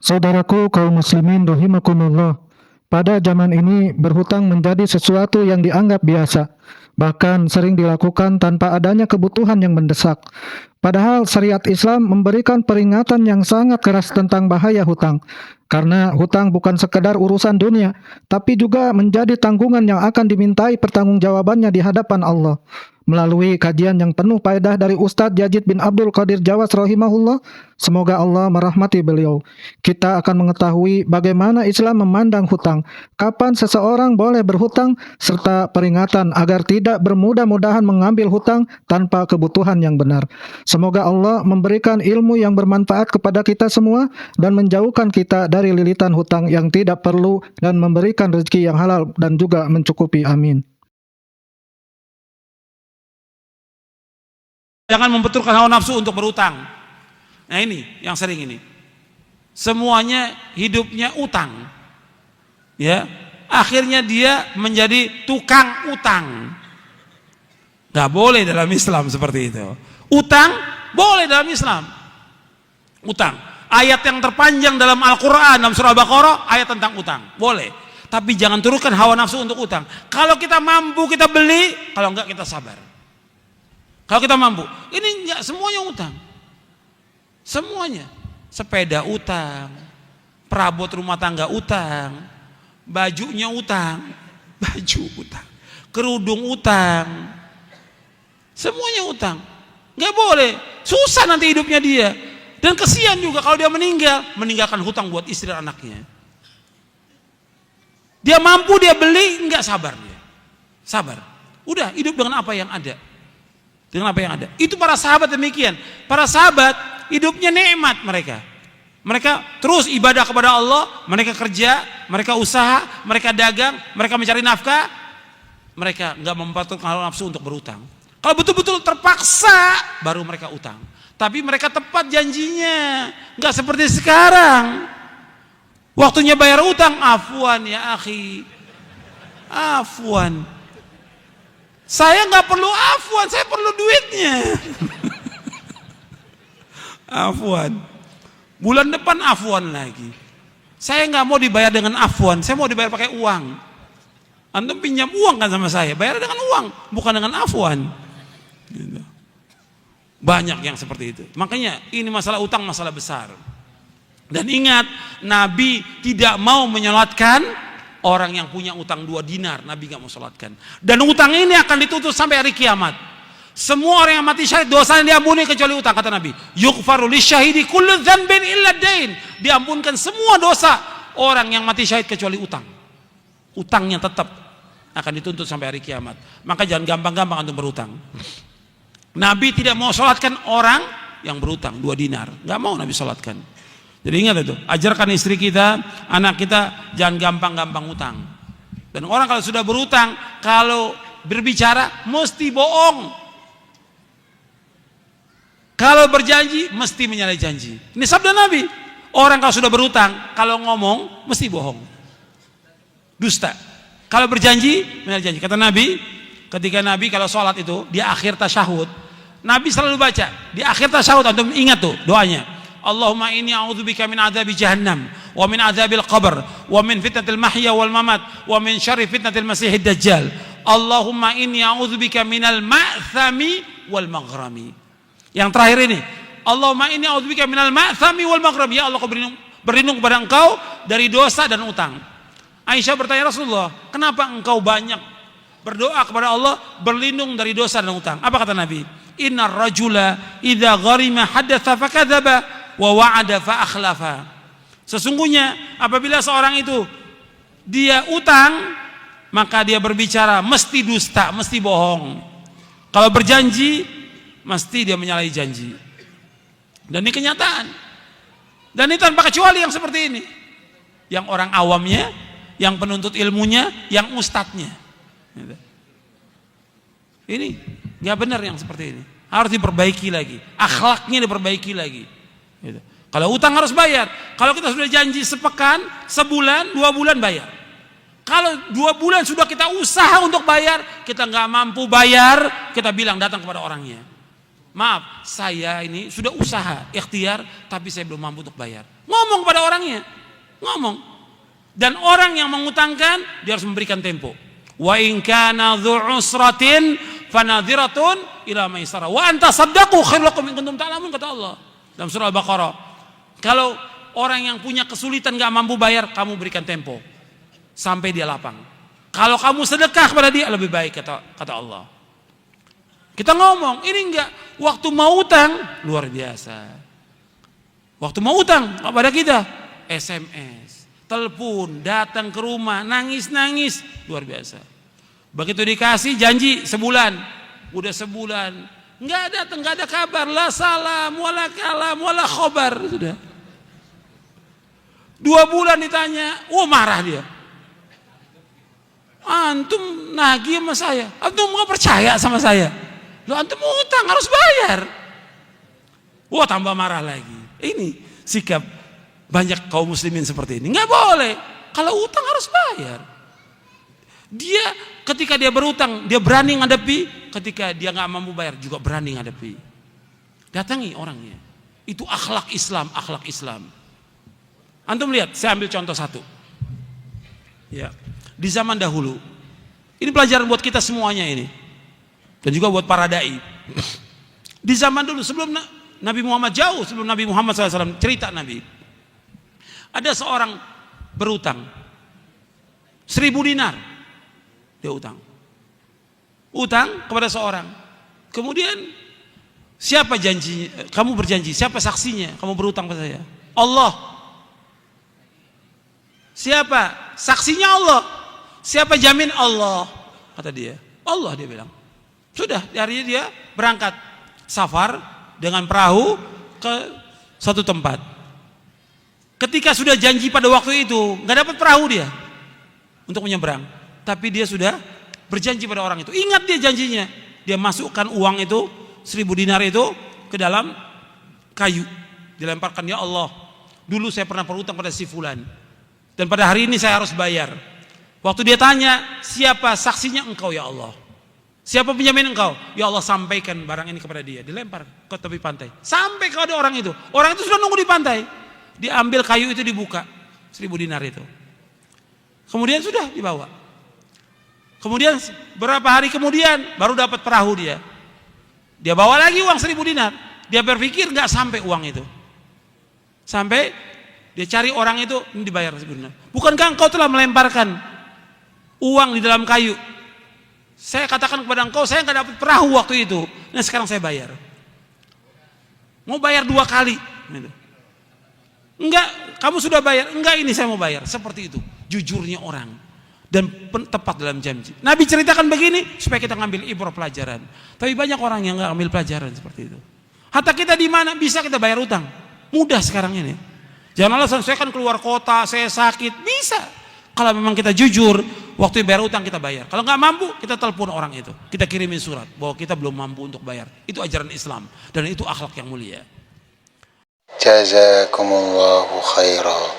Saudaraku kaum muslimin rahimakumullah, pada zaman ini berhutang menjadi sesuatu yang dianggap biasa, bahkan sering dilakukan tanpa adanya kebutuhan yang mendesak. Padahal syariat Islam memberikan peringatan yang sangat keras tentang bahaya hutang. Karena hutang bukan sekedar urusan dunia, tapi juga menjadi tanggungan yang akan dimintai pertanggungjawabannya di hadapan Allah. Melalui kajian yang penuh faedah dari Ustadz Yazid bin Abdul Qadir Jawas rahimahullah, semoga Allah merahmati beliau, kita akan mengetahui bagaimana Islam memandang hutang, kapan seseorang boleh berhutang, serta peringatan agar tidak bermudah-mudahan mengambil hutang tanpa kebutuhan yang benar. Semoga Allah memberikan ilmu yang bermanfaat kepada kita semua dan menjauhkan kita dari lilitan hutang yang tidak perlu dan memberikan rezeki yang halal dan juga mencukupi. Amin. Jangan membenturkan hawa nafsu untuk berutang. Nah ini yang sering ini. Semuanya hidupnya utang. Ya, akhirnya dia menjadi tukang utang. Gak boleh dalam Islam seperti itu. Utang boleh dalam Islam. Utang. Ayat yang terpanjang dalam Al-Quran, dalam surah Al-Baqarah, ayat tentang utang. Boleh. Tapi jangan turunkan hawa nafsu untuk utang. Kalau kita mampu kita beli, kalau enggak kita sabar. Kalau kita mampu, ini enggak semuanya utang. Semuanya. Sepeda utang, perabot rumah tangga utang, bajunya utang, baju utang, kerudung utang. Semuanya utang. Enggak boleh. Susah nanti hidupnya dia. Dan kesian juga kalau dia meninggalkan hutang buat istri dan anaknya. Dia mampu, dia beli, enggak sabar dia. Sabar. Udah hidup dengan apa yang ada. Dengan apa yang ada. Itu para sahabat demikian. Para sahabat hidupnya nikmat mereka. Mereka terus ibadah kepada Allah, mereka kerja, mereka usaha, mereka dagang, mereka mencari nafkah. Mereka enggak mempertukarkan hawa nafsu untuk berutang. Kalau betul-betul terpaksa baru mereka utang. Tapi mereka tepat janjinya. Enggak seperti sekarang. Waktunya bayar utang, afwan ya akhi. Afwan. Saya nggak perlu afwan, saya perlu duitnya. Afwan. Bulan depan afwan lagi. Saya nggak mau dibayar dengan afwan, saya mau dibayar pakai uang. Antum pinjam uang kan sama saya, bayar dengan uang, bukan dengan afwan. Gitu. Banyak yang seperti itu. Makanya ini masalah utang masalah besar. Dan ingat, Nabi tidak mau menyolatkan orang yang punya utang 2 dinar, Nabi gak mau sholatkan. Dan utang ini akan ditutup sampai hari kiamat. Semua orang yang mati syahid dosanya diampuni kecuali utang, kata Nabi. Yughfaru lisyahidi kullu dzanbin illa dain. Diampunkan semua dosa orang yang mati syahid kecuali utang. Utangnya tetap akan dituntut sampai hari kiamat. Maka jangan gampang-gampang untuk berutang. Nabi tidak mau sholatkan orang yang berutang 2 dinar. Gak mau Nabi sholatkan. Jadi ingat itu, ajarkan istri kita, anak kita jangan gampang-gampang utang. Dan orang kalau sudah berutang, kalau berbicara mesti bohong. Kalau berjanji mesti menyalahi janji. Ini sabda Nabi. Orang kalau sudah berutang, kalau ngomong mesti bohong. Dusta. Kalau berjanji menyalahi janji. Kata Nabi, ketika Nabi kalau sholat itu di akhir tasyahud, Nabi selalu baca di akhir tasyahud. Antum ingat tuh doanya. Allahumma inni a'udzubika min adzabi jahannam wa min adzabil qabr wa min fitnatil mahya wal mamat wa min syarri fitnatil masiihid dajjal. Allahumma inni a'udzubika minal ma'thami wal maghrami. Yang terakhir ini, Allahumma inni a'udzubika minal ma'thami wal maghrami. Ya Allah, aku berlindung kepada Engkau dari dosa dan utang. Aisyah bertanya, Rasulullah, kenapa engkau banyak berdoa kepada Allah berlindung dari dosa dan utang? Apa kata Nabi? Innar rajula idza gharima hadatsa fakadzaba wa wa'ada fa akhlafa. Sesungguhnya apabila seorang itu dia utang, maka dia berbicara mesti dusta, mesti bohong. Kalau berjanji mesti dia menyalahi janji. Dan ini kenyataan. Dan ini tanpa kecuali yang seperti ini. Yang orang awamnya, yang penuntut ilmunya, yang ustadznya. Ini nggak benar yang seperti ini. Harus diperbaiki lagi. Akhlaknya diperbaiki lagi. Gitu. Kalau utang harus bayar. Kalau kita sudah janji sepekan, sebulan, 2 bulan bayar. Kalau 2 bulan sudah kita usaha untuk bayar, kita nggak mampu bayar, kita bilang datang kepada orangnya. Maaf, saya ini sudah usaha, ikhtiar, tapi saya belum mampu untuk bayar. Ngomong pada orangnya, ngomong. Dan orang yang mengutangkan dia harus memberikan tempo. Wa in kana dzu usratin fanadhiratun ila maisarah wa anta saddaqu khairul lakum in kuntum ta'lamun, kata Allah dalam surah Al-Baqarah. Kalau orang yang punya kesulitan gak mampu bayar, kamu berikan tempo sampai dia lapang. Kalau kamu sedekah kepada dia lebih baik, kata Allah. Kita ngomong, ini enggak, waktu mau utang luar biasa. Waktu mau utang kepada kita, SMS, telepon, datang ke rumah, nangis-nangis, luar biasa. Begitu dikasih janji sebulan, udah sebulan, enggak datang, enggak ada kabar, la salam, wala kalam, wala khobar, sudah. 2 bulan ditanya, marah dia. Antum nagih sama saya, antum mau percaya sama saya? Loh, antum mau utang harus bayar. Tambah marah lagi. Ini sikap banyak kaum muslimin seperti ini. Nggak boleh. Kalau utang harus bayar. Dia ketika dia berutang, dia berani ngadepi. Ketika dia nggak mampu bayar juga berani ngadepi. Datangi orangnya. Itu akhlak Islam, akhlak Islam. Antum lihat, saya ambil contoh satu. Ya, di zaman dahulu. Ini pelajaran buat kita semuanya ini. Dan juga buat para dai. Di zaman dulu sebelum Nabi Muhammad, jauh sebelum Nabi Muhammad SAW, cerita Nabi. Ada seorang berutang 1.000 dinar. Dia utang kepada seorang. Kemudian siapa janji? Kamu berjanji, siapa saksinya? Kamu berutang pada saya? Allah. Siapa? Saksinya Allah. Siapa jamin? Allah. Kata dia. Allah, dia bilang. Sudah, harinya dia berangkat safar dengan perahu ke suatu tempat. Ketika sudah janji pada waktu itu, nggak dapat perahu dia untuk menyeberang. Tapi dia sudah berjanji pada orang itu. Ingat dia janjinya. Dia masukkan uang itu, 1.000 dinar itu ke dalam kayu. Dilemparkan, ya Allah, dulu saya pernah berutang pada si fulan. Dan pada hari ini saya harus bayar. Waktu dia tanya, siapa saksinya? Engkau, ya Allah. Siapa penjamin engkau? Ya Allah, sampaikan barang ini kepada dia. Dilempar ke tepi pantai. Sampai kepada orang itu. Orang itu sudah nunggu di pantai. Diambil kayu itu, dibuka. 1.000 dinar itu. Kemudian sudah dibawa. Kemudian berapa hari kemudian baru dapat perahu dia. Dia bawa lagi uang 1.000 dinar. Dia berpikir nggak sampai uang itu. Sampai dia cari orang itu, ini dibayar 1.000 dinar. Bukankah engkau telah melemparkan uang di dalam kayu? Saya katakan kepada engkau, saya nggak dapat perahu waktu itu. Nah sekarang saya bayar. Mau bayar 2 kali. Enggak, kamu sudah bayar. Enggak, ini saya mau bayar. Seperti itu, jujurnya orang. Dan tepat dalam janji. Nabi ceritakan begini, supaya kita ngambil ibrah pelajaran. Tapi banyak orang yang nggak ambil pelajaran seperti itu. Hatta kita di mana bisa kita bayar utang? Mudah sekarang ini. Jangan alasan, saya kan keluar kota, saya sakit. Bisa. Kalau memang kita jujur, waktu bayar utang kita bayar. Kalau nggak mampu, kita telepon orang itu. Kita kirimin surat bahwa kita belum mampu untuk bayar. Itu ajaran Islam dan itu akhlak yang mulia. Jazakumullahu khairan.